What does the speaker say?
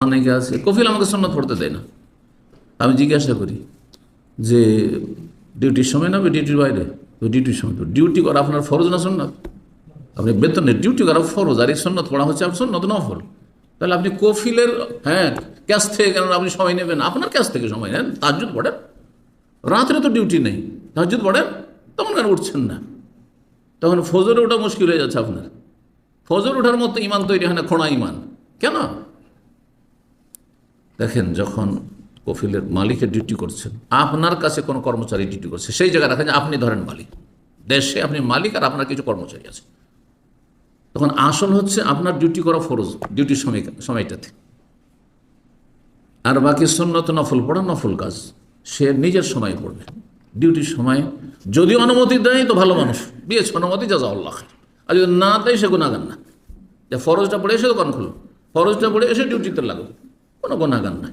অনেকে আছে কফিল আমাকে সুন্নত পড়তে দেয় না। আমি জিজ্ঞাসা করি যে ডিউটির সময় না ডিউটির বাইরে? ডিউটির সময়। তো ডিউটি করা আপনার ফরজ না সুন্নত? আপনি বেতনের ডিউটি করা ফরজ, আর এই সুন্নত পড়া হচ্ছে আপনার সুন্নত নফল। তাহলে আপনি কফিলের ক্যাশ থেকে কেন আপনি সময় নেবেন? আপনার ক্যাশ থেকে সময় নেন, তাহাজ্জুদ পড়েন। রাত্রে তো ডিউটি নেই, তাহাজ্জুদ পড়েন, তখন কেন উঠছেন না? তখন ফজরে ওঠা মুশকিল হয়ে যাচ্ছে আপনার। ফজর ওঠার মতো ইমান তৈরি হয় না, খোঁড়া ইমান। কেন? দেখেন, যখন কফিলের মালিকের ডিউটি করছেন, আপনার কাছে কোনো কর্মচারী ডিউটি করছে, সেই জায়গায় রাখেন যে আপনি ধরেন মালিক, দেশে আপনি মালিক আর আপনার কিছু কর্মচারী আছে, তখন আসল হচ্ছে আপনার ডিউটি করা ফরজ, ডিউটির সময়টাতে। আর বাকি সুন্নত নফল পড়া নফল কাজ সে নিজের সময় পড়বে। ডিউটির সময় যদি অনুমতি দেয় তো ভালো মানুষ, দিয়েছে অনুমতি, জাযাকাল্লাহ খাইর। আর যদি না দেয় সে গুনাহগার না। যে ফরজটা পড়ে এসে দোকান খুলো, ফরজটা পড়ে এসে ডিউটিতে লাগো, কোনো গুনাহগার নাই।